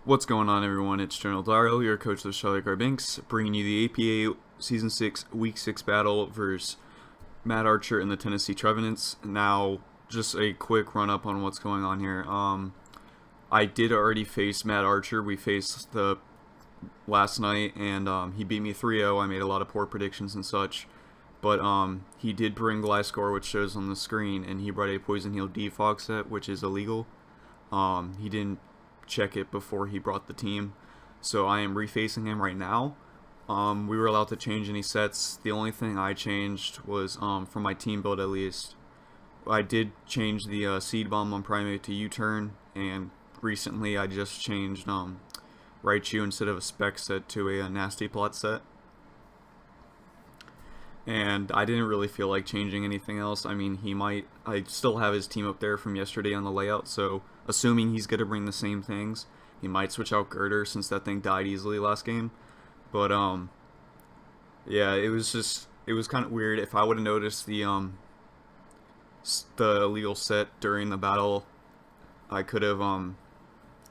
What's going on, everyone? It's GeneralTarheel, your coach of the Charlotte Binks, bringing you the APA Season 6, Week 6 battle versus MadArcher and the Tennessee Trevenants. Now, just a quick run-up on what's going on here. I did already face MadArcher. We faced the last night, and he beat me 3-0. I made a lot of poor predictions and such. But he did bring Gliscor, which shows on the screen, and he brought a Poison Heal Defog set, which is illegal. He didn't check it before he brought the team, so I am refacing him right now. We were allowed to change any sets. The only thing I changed was for my team build, at least. I did change the Seed Bomb on Primate to U-Turn, and recently I just changed Raichu instead of a spec set to a Nasty Plot set. And I didn't really feel like changing anything else. I mean, I still have his team up there from yesterday on the layout, so assuming he's going to bring the same things, he might switch out Girder since that thing died easily last game. But, yeah, it was kind of weird. If I would have noticed the illegal set during the battle, I could have,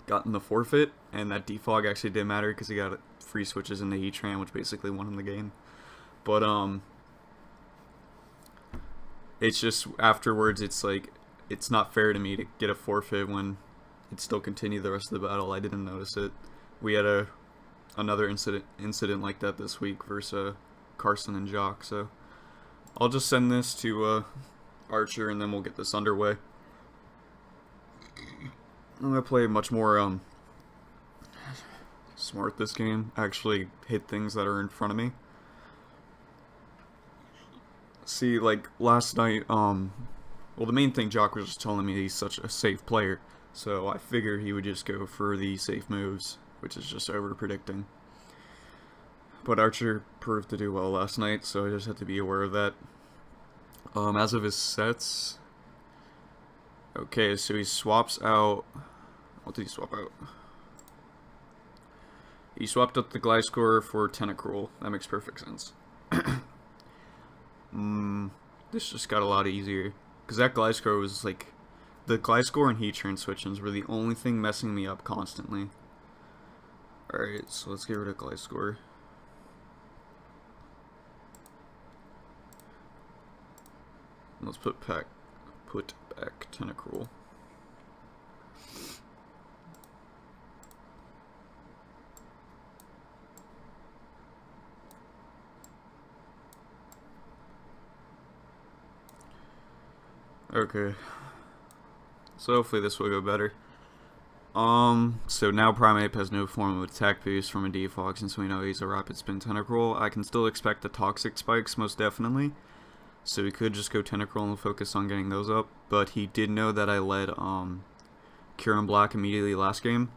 gotten the forfeit, and that defog actually did matter because he got free switches into Heatran, which basically won him the game. But, it's just afterwards, it's like, it's not fair to me to get a forfeit when it still continued the rest of the battle. I didn't notice it. We had another incident like that this week versus Carson and Jock. So I'll just send this to Archer, and then we'll get this underway. I'm gonna play much more smart this game. Actually hit things that are in front of me. See, like, last night, well, the main thing Jock was just telling me he's such a safe player, so I figured he would just go for the safe moves, which is just over-predicting. But Archer proved to do well last night, so I just had to be aware of that. As of his sets, okay, so he swaps out, what did he swap out? He swapped out the Gliscor for Tentacruel. That makes perfect sense. This just got a lot easier. Because that Gliscor was like... The Gliscor and Heatran switch-ins were the only thing messing me up constantly. Alright, so let's get rid of Gliscor. Let's put back Tentacruel. Okay. So hopefully this will go better. So now Primeape has no form of attack boost from a defog since we know he's a Rapid Spin Tentacruel. I can still expect the Toxic Spikes most definitely. So we could just go Tentacruel and focus on getting those up. But he did know that I led Cure Black immediately last game,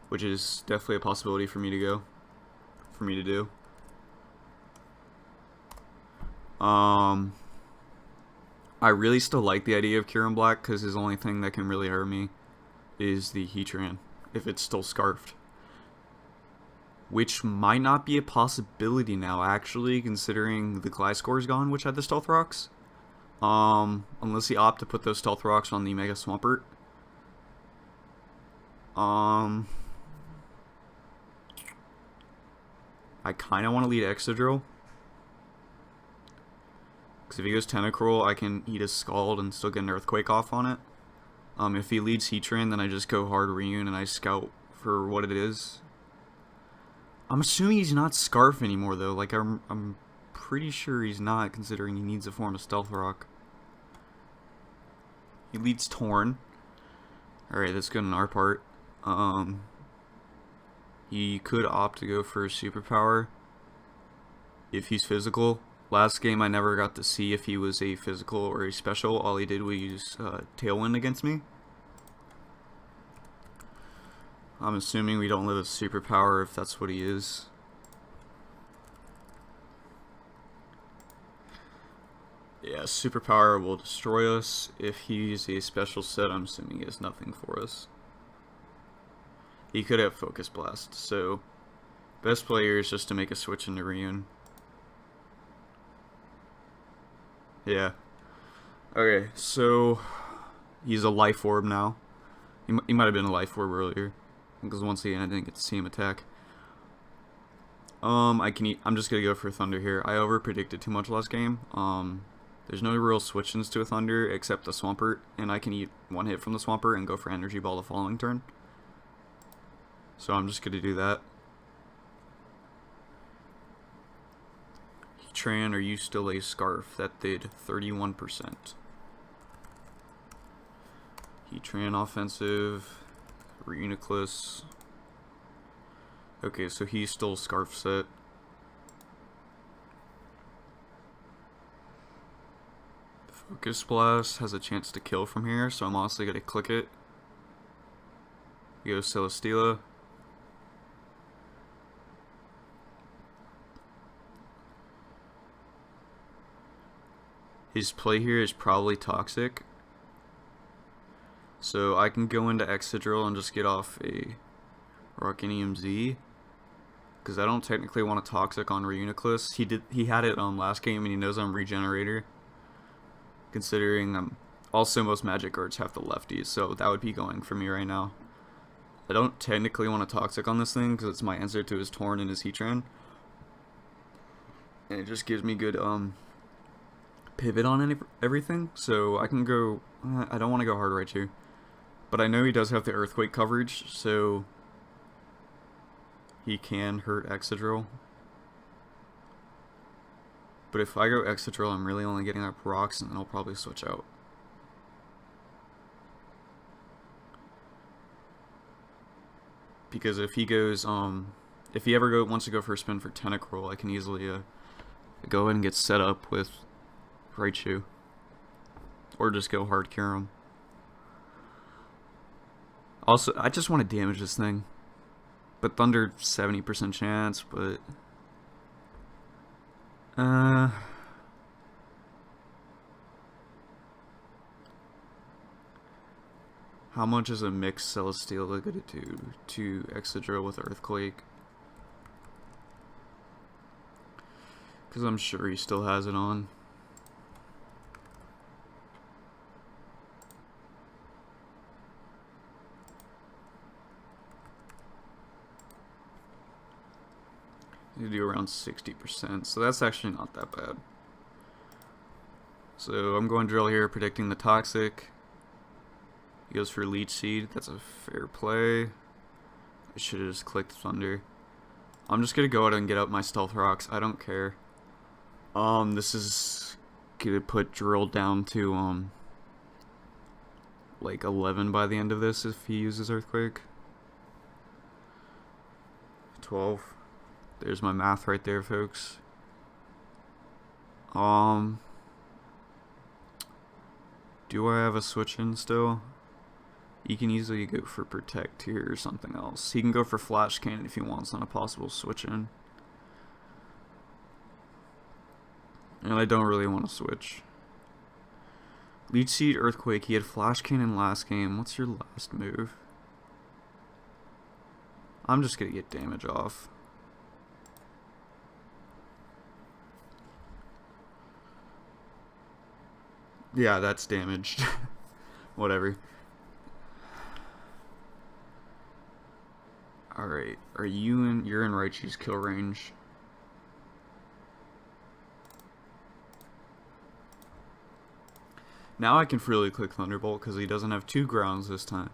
which is definitely a possibility for me to do. I really still like the idea of Cure Black because his only thing that can really hurt me is the Heatran, if it's still Scarfed. Which might not be a possibility now, actually, considering the Gliscor is gone, which had the Stealth Rocks. Unless he opt to put those Stealth Rocks on the Mega Swampert. I kind of want to lead Excadrill. Because if he goes Tentacruel, I can eat a Scald and still get an Earthquake off on it. If he leads Heatran, then I just go hard Reun and I scout for what it is. I'm assuming he's not Scarf anymore, though. Like, I'm pretty sure he's not, considering he needs a form of Stealth Rock. He leads Torn. Alright, that's good on our part. He could opt to go for a Superpower if he's physical. Last game I never got to see if he was a physical or a special. All he did was use Tailwind against me. I'm assuming we don't live a Superpower if that's what he is. Yeah, Superpower will destroy us. If he's a special set, I'm assuming he has nothing for us. He could have Focus Blast, so best player is just to make a switch into Reun. Yeah. Okay, so he's a Life Orb now. He might have been a Life Orb earlier. because once again I didn't get to see him attack. I'm just gonna go for Thunder here. I over predicted too much last game. There's no real switch-ins to a Thunder except the Swampert, and I can eat one hit from the Swampert and go for Energy Ball the following turn. So I'm just gonna do that. Tran, are you still a Scarf? That did 31%. Heatran offensive. Reuniclus. Okay, so he's still Scarf set. Focus Blast has a chance to kill from here, so I'm honestly gonna click it. Go Celesteela. His play here is probably Toxic. So I can go into Excadrill and just get off a Rockinium Z. Because I don't technically want a Toxic on Reuniclus. He had it last game and he knows I'm Regenerator. Considering also most Magic Guards have the lefties, so that would be going for me right now. I don't technically want a Toxic on this thing because it's my answer to his Torn and his Heatran. And it just gives me good pivot on everything, so I can go. I don't want to go hard right here, but I know he does have the Earthquake coverage, so he can hurt Excadrill. But if I go Excadrill, I'm really only getting up rocks, and then I'll probably switch out. Because if he goes, if he ever wants to go for a spin for Tentacruel, I can easily go ahead and get set up with Raichu, or just go hard cure him. Also, I just want to damage this thing, but Thunder 70% chance, but how much is a mixed Celesteela gonna do to Excadrill with Earthquake? Because I'm sure he still has it on. You do around 60%, so that's actually not that bad. So I'm going Drill here, predicting the Toxic. He goes for Leech Seed. That's a fair play. I should have just clicked Thunder. I'm just gonna go ahead and get up my Stealth Rocks. I don't care. This is gonna put Drill down to like 11 by the end of this if he uses Earthquake. 12. There's my math right there, folks. Do I have a switch in still? He can easily go for Protect here or something else. He can go for Flash Cannon if he wants on a possible switch in. And I don't really want to switch. Leech Seed, Earthquake. He had Flash Cannon last game. What's your last move? I'm just gonna get damage off. Yeah, that's damaged. Whatever. Alright, you're in Raichu's kill range. Now I can freely click Thunderbolt because he doesn't have 2 grounds this time.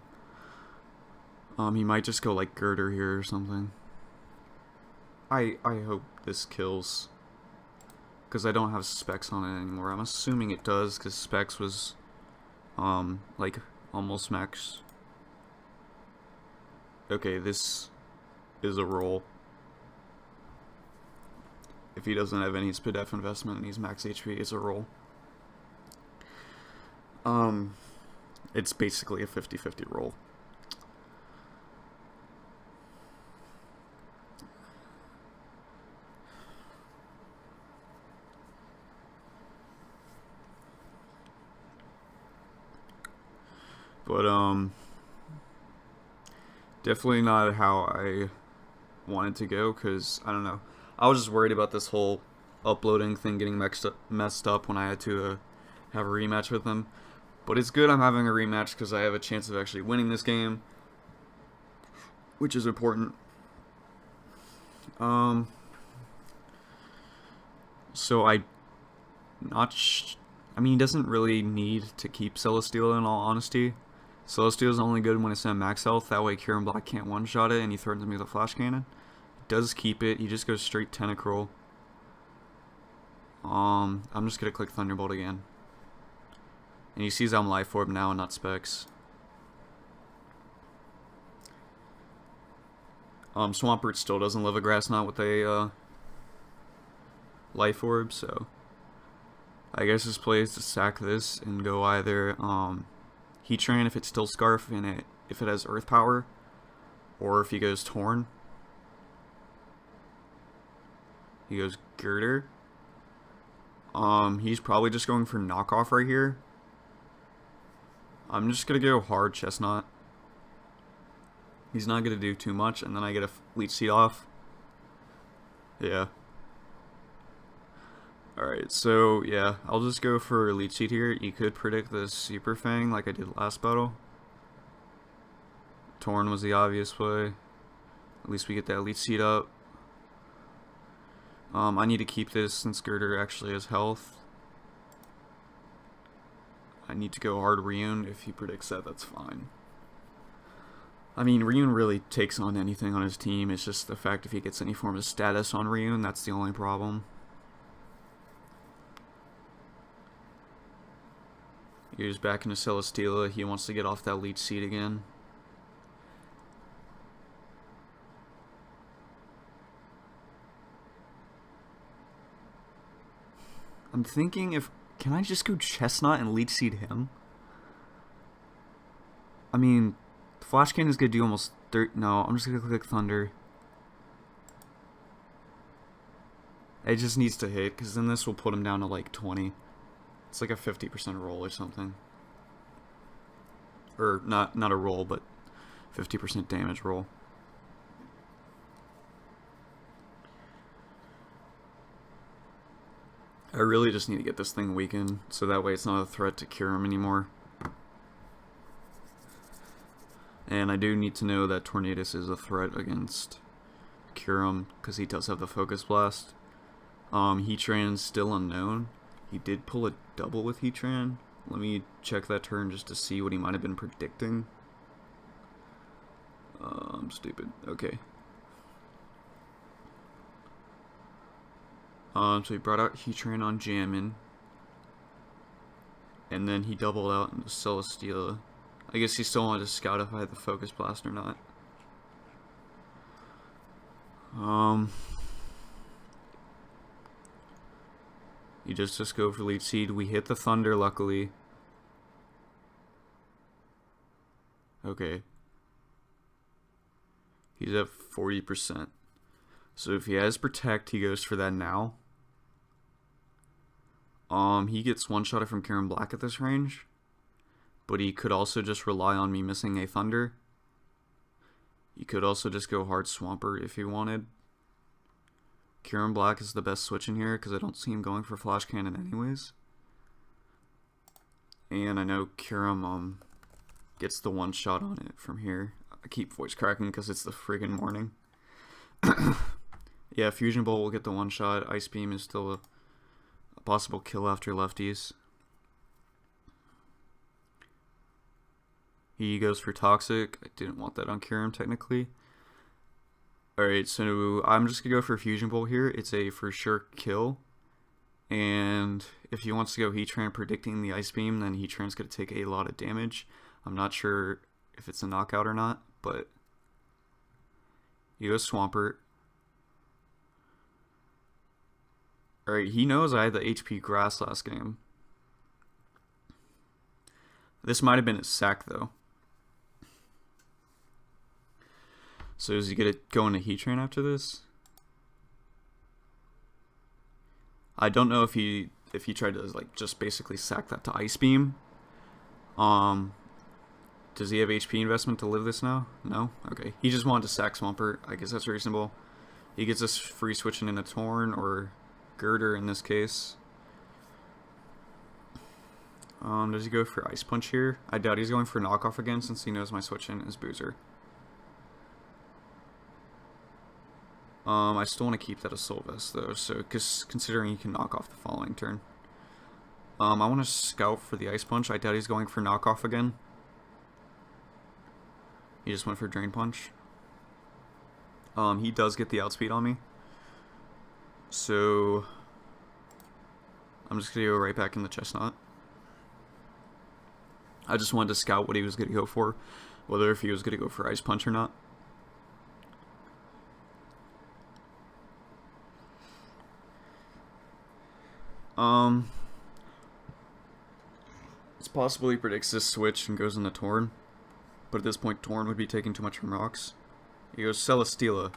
He might just go like Girder here or something. I hope this kills. Because I don't have Specs on it anymore. I'm assuming it does because Specs was like almost max. Okay, this is a roll. If he doesn't have any SPDF investment and he's max HP, it's a roll. It's basically a 50-50 roll. But, definitely not how I wanted to go, because, I don't know. I was just worried about this whole uploading thing getting messed up when I had to have a rematch with them. But it's good I'm having a rematch, because I have a chance of actually winning this game. which is important. Um, so I mean, he doesn't really need to keep Celesteela in all honesty. Celesteela's only good when it's at max health, that way Kieran Black can't one-shot it and he threatens me with a flash cannon. He does keep it, he just goes straight Tentacruel. I'm just gonna click Thunderbolt again. And he sees I'm Life Orb now and not Specs. Swampert still doesn't live a Grass Knot with a Life Orb, so I guess his play is to sack this and go either Heatran if it's still Scarf and if it has Earth Power, or if he goes Torn, he goes Girder. He's probably just going for knockoff right here. I'm just gonna go hard Chestnut. He's not gonna do too much, and then I get a Leech Seed off. Yeah. Alright, so yeah, I'll just go for Leech Seed here. You could predict the Super Fang like I did last battle. Torn was the obvious play. At least we get that Leech Seed up. I need to keep this since Girder actually has health. I need to go hard Ryun. If he predicts that, that's fine. I mean, Ryun really takes on anything on his team. It's just the fact if he gets any form of status on Ryun, that's the only problem. He goes back into Celesteela. He wants to get off that Leech Seed again. I'm thinking can I just go Chestnut and Leech Seed him? I mean, Flash Cannon is going to do almost 30. No, I'm just going to click Thunder. It just needs to hit, because then this will put him down to like 20. It's like a 50% roll or something. Or not a roll, but 50% damage roll. I really just need to get this thing weakened, so that way it's not a threat to cure him anymore. And I do need to know that Tornadus is a threat against Kyurem, because he does have the Focus Blast. Heatran's still unknown. He did pull a double with Heatran. Let me check that turn just to see what he might have been predicting. I'm stupid. Okay. So he brought out Heatran on Jammin. And then he doubled out into Celesteela. I guess he still wanted to scout if I had the Focus Blast or not. You just go for Leech Seed. We hit the Thunder, luckily. Okay. He's at 40%. So if he has Protect, he goes for that now. He gets one-shotted from Kieran Black at this range. But he could also just rely on me missing a Thunder. He could also just go hard Swampert if he wanted. Kieran Black is the best switch in here because I don't see him going for Flash Cannon anyways. And I know Kieran gets the one shot on it from here. I keep voice cracking because it's the friggin' morning. Yeah, Fusion Bolt will get the one shot. Ice Beam is still a possible kill after lefties. He goes for Toxic. I didn't want that on Kieran technically. Alright, so I'm just going to go for Fusion Bolt here. It's a for sure kill. And if he wants to go Heatran predicting the Ice Beam, then Heatran's going to take a lot of damage. I'm not sure if it's a knockout or not, but he goes Swampert. Alright, he knows I had the HP Grass last game. This might have been his sack though. So is he going to go into Heatran after this? I don't know if he tried to like just basically sack that to Ice Beam. Does he have HP investment to live this now? No? Okay. He just wanted to sack Swampert. I guess that's reasonable. He gets us free switching into Torn or Girder in this case. Does he go for Ice Punch here? I doubt he's going for knockoff again since he knows my switch in is Boozer. I still want to keep that assault vest though, so considering he can knock off the following turn. I want to scout for the ice punch. I doubt he's going for knockoff again. He just went for drain punch. He does get the outspeed on me, so I'm just gonna go right back in the chestnut. I just wanted to scout what he was gonna go for, whether if he was gonna go for ice punch or not. It's possible he predicts this switch and goes into Torn, but at this point Torn would be taking too much from rocks. He goes Celesteela,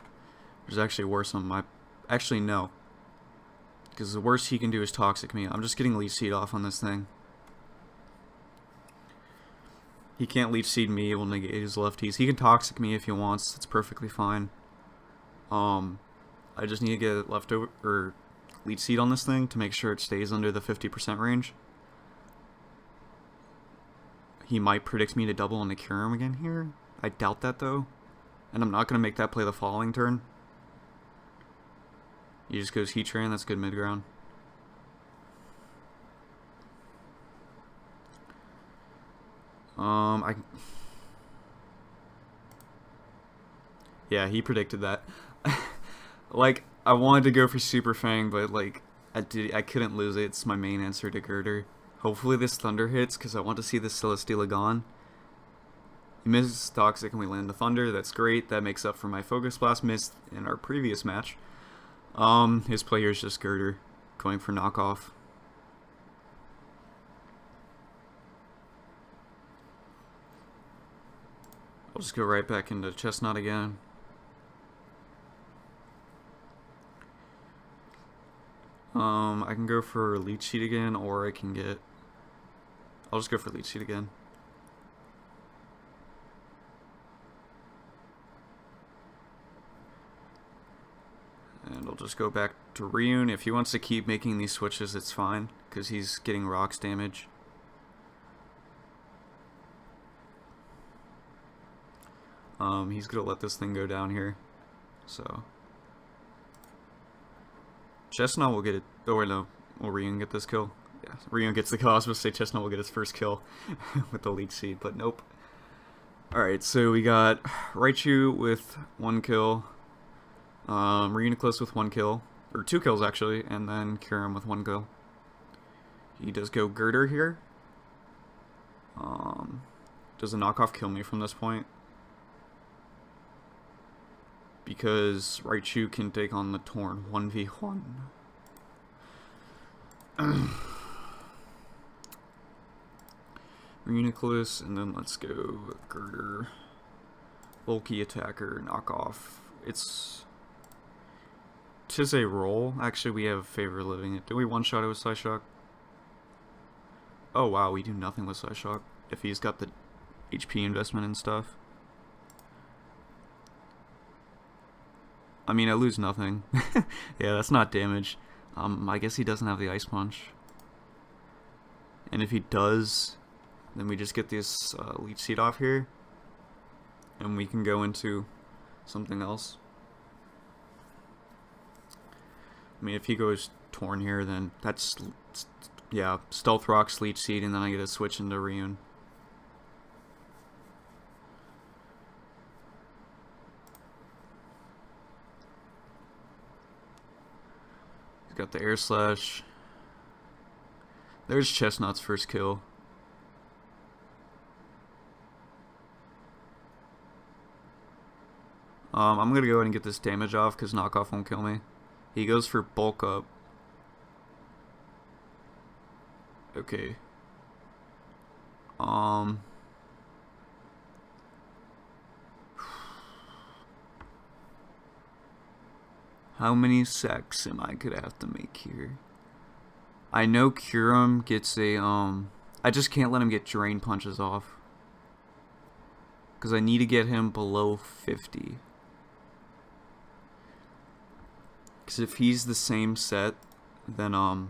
which is actually worse on my... Actually, no. Because the worst he can do is Toxic me. I'm just getting Leech Seed off on this thing. He can't Leech Seed me, it will negate his lefties. He can Toxic me if he wants, that's perfectly fine. I just need to get leftover, or Leech Seed on this thing to make sure it stays under the 50% range. He might predict me to double and to cure him again here. I doubt that though. And I'm not going to make that play the following turn. He just goes Heatran, that's good mid-ground. Yeah, he predicted that. Like, I wanted to go for Super Fang, but like, I couldn't lose it. It's my main answer to Girder. Hopefully this Thunder hits, because I want to see this Celesteela gone. He misses Toxic and we land the Thunder. That's great. That makes up for my Focus Blast missed in our previous match. His play here is just Girder, going for knockoff. I'll just go right back into Chestnut again. I can go for Leech Seed again, or I can get... I'll just go for Leech Seed again. And I'll just go back to Ryun. If he wants to keep making these switches, it's fine, because he's getting rocks damage. He's gonna let this thing go down here. So Chestnut will get it. Oh wait, no. Will Ryun get this kill? Yeah, Ryun gets the kill. I was supposed to say Chestnut will get his first kill with the Leech Seed, but nope. Alright, so we got Raichu with 1 kill. Reuniclus with 1 kill. Or 2 kills actually, and then Kyurem with 1 kill. He does go Girder here. Does the knockoff kill me from this point? Because Raichu can take on the Torn 1v1. Reuniclus, and then let's go Girder. Bulky attacker, knockoff. Tis a roll. Actually, we have favor living it. Do we one-shot it with Psyshock? Oh wow, we do nothing with Psyshock. If he's got the HP investment and stuff. I mean, I lose nothing. Yeah, that's not damage. I guess he doesn't have the Ice Punch. And if he does, then we just get this Leech Seed off here. And we can go into something else. I mean, if he goes Torn here, then that's... Yeah, Stealth Rocks, Leech Seed, and then I get to switch into Ryun. He's got the Air Slash. There's Chestnut's first kill. I'm gonna go ahead and get this damage off because knockoff won't kill me. He goes for bulk up. Okay. How many sacks am I gonna have to make here? I know Kyurem gets a, I just can't let him get drain punches off. Because I need to get him below 50. Because if he's the same set, then, I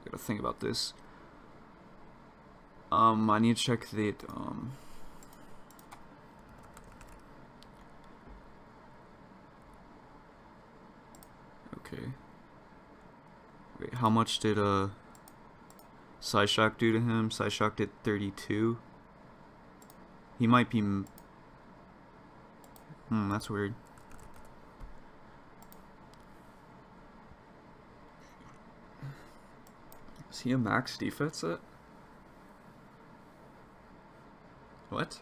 gotta think about this. I need to check the, Okay. Wait, how much did Side Shock do to him? Side Shock did 32. He might be... that's weird. Is he a max defense set? What?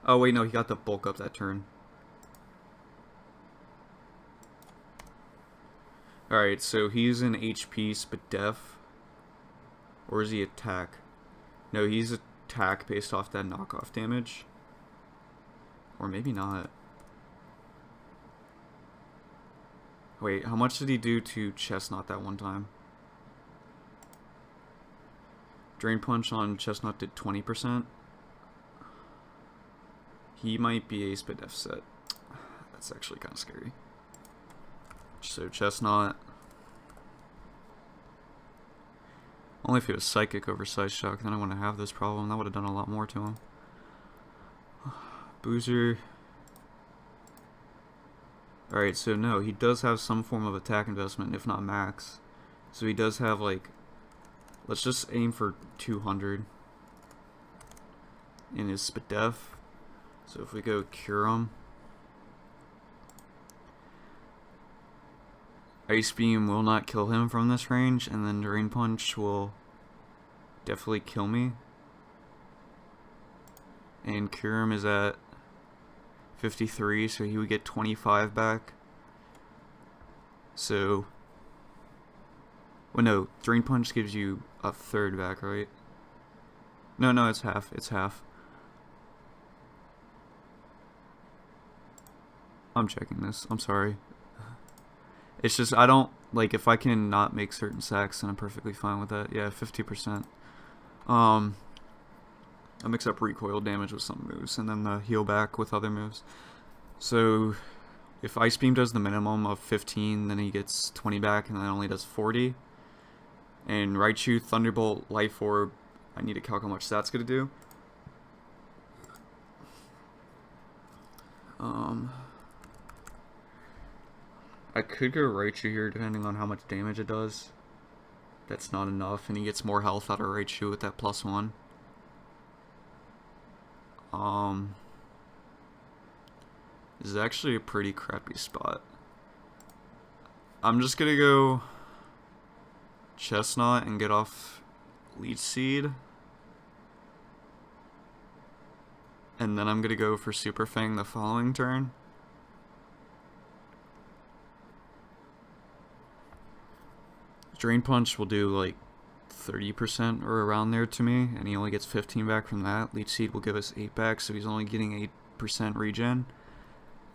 Oh wait, no, he got the bulk up that turn. Alright, so he's an HP Spadef. Or is he attack? No, he's attack based off that knockoff damage. Or maybe not. Wait, how much did he do to Chestnut that one time? Drain Punch on Chestnut did 20%. He might be a Spadef set. That's actually kind of scary. So Chestnut. Only if he was Psychic over Side Shock, then I wouldn't have this problem. That would have done a lot more to him. Boozer. Alright, so no, he does have some form of attack investment, if not max. So he does have, like, let's just aim for 200 in his Spadef. So if we go Cure him. Ice Beam will not kill him from this range, and then Drain Punch will definitely kill me. And Cure him is at 53, so he would get 25 back. So, well, no, Drain Punch gives you a third back, right? No, it's half. It's half. I'm checking this. I'm sorry. It's just, I don't, like, if I can not make certain sacks, then I'm perfectly fine with that. Yeah, 50%. I mix up recoil damage with some moves, and then the heal back with other moves. So, if Ice Beam does the minimum of 15, then he gets 20 back, and then only does 40. And Raichu, Thunderbolt, Life Orb, I need to calculate how much that's going to do. I could go Raichu here, depending on how much damage it does. That's not enough, and he gets more health out of Raichu with that +1. This is actually a pretty crappy spot. I'm just gonna go Chestnut and get off Leech Seed. And then I'm gonna go for Super Fang the following turn. Drain Punch will do like 30% or around there to me, and he only gets 15 back from that. Leech Seed will give us 8 back, so he's only getting 8% regen.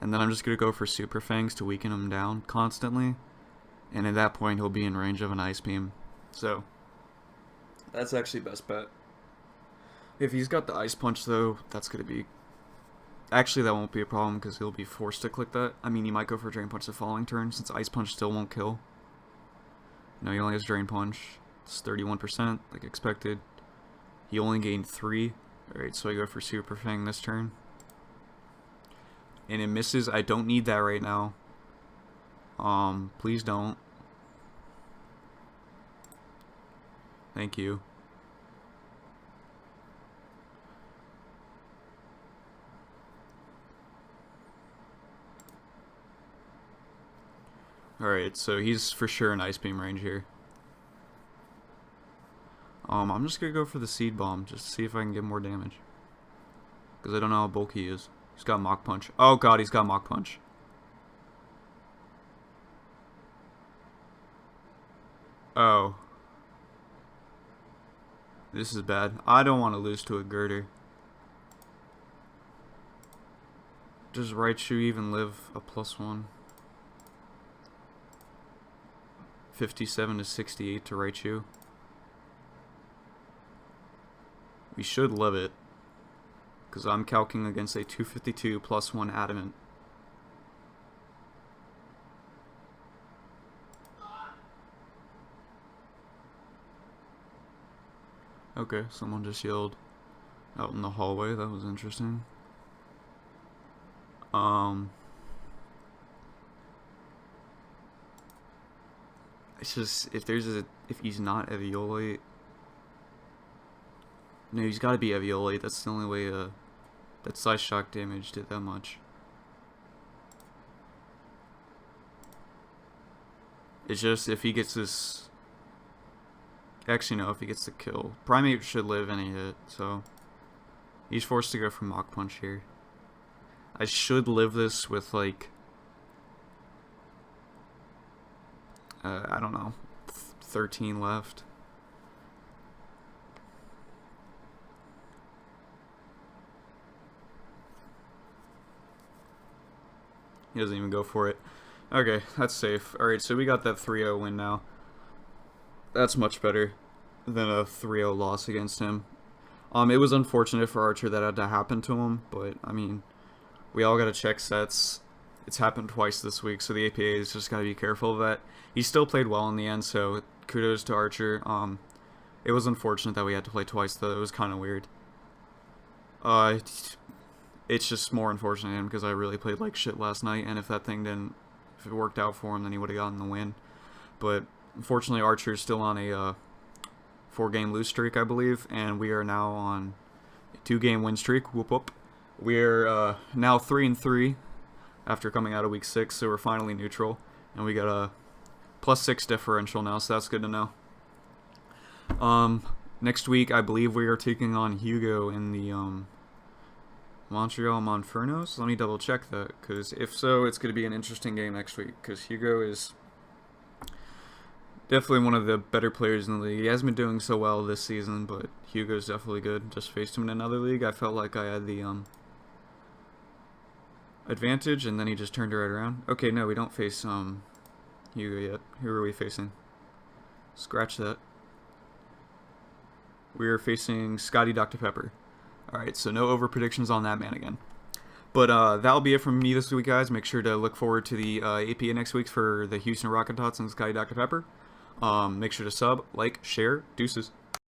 And then I'm just going to go for Super Fangs to weaken him down constantly. And at that point, he'll be in range of an Ice Beam. So, that's actually best bet. If he's got the Ice Punch, though, that's going to be... Actually, that won't be a problem, because he'll be forced to click that. I mean, he might go for Drain Punch the following turn, since Ice Punch still won't kill. No, he only has Drain Punch. It's 31%, like expected. He only gained 3. Alright, so I go for Super Fang this turn. And it misses. I don't need that right now. Please don't. Thank you. Alright, so he's for sure in Ice Beam range here. I'm just gonna go for the Seed Bomb, just to see if I can get more damage. Because I don't know how bulky he is. He's got Mach Punch. Oh god, he's got Mach Punch. Oh. This is bad. I don't want to lose to a Girder. Does Raichu even live a +1? 57 to 68 to Raichu. We should live it. Because I'm calcing against a 252 +1 Adamant. Okay, someone just yelled out in the hallway. That was interesting. It's just if he's not Eviolite. No, he's got to be Eviolite. That's the only way that Size Shock damage did that much. It's just if he gets this. Actually, no, if he gets the kill. Primate should live any hit, so he's forced to go for Mach Punch here. I should live this with, like, I don't know, 13 left. He doesn't even go for it. Okay, that's safe. Alright, so we got that 3-0 win now. That's much better than a 3-0 loss against him. It was unfortunate for Archer that had to happen to him, but, I mean, we all gotta check sets. It's happened twice this week, so the APA has just gotta be careful of that. He still played well in the end, so kudos to Archer. It was unfortunate that we had to play twice, though. It was kind of weird. It's just more unfortunate to him because I really played like shit last night, and if it worked out for him, then he would have gotten the win. But unfortunately, Archer's still on a 4-game lose streak, I believe, and we are now on a 2-game win streak. Whoop whoop. We're now 3-3 after coming out of week 6, so we're finally neutral, and we got a +6 differential now, so that's good to know. Next week, I believe we are taking on Hugo in the Montreal Monfernos. Let me double check that, because if so, it's going to be an interesting game next week, because Hugo is definitely one of the better players in the league. He hasn't been doing so well this season, but Hugo's definitely good. Just faced him in another league. I felt like I had the advantage, and then he just turned it right around. Okay, no, we don't face Hugo yet. Who are we facing? Scratch that. We are facing Scotty Dr. Pepper. Alright, so no over predictions on that man again. But that'll be it from me this week, guys. Make sure to look forward to the APA next week for the Houston Rocket Tots and Scotty Dr. Pepper. Make sure to sub, like, share. Deuces.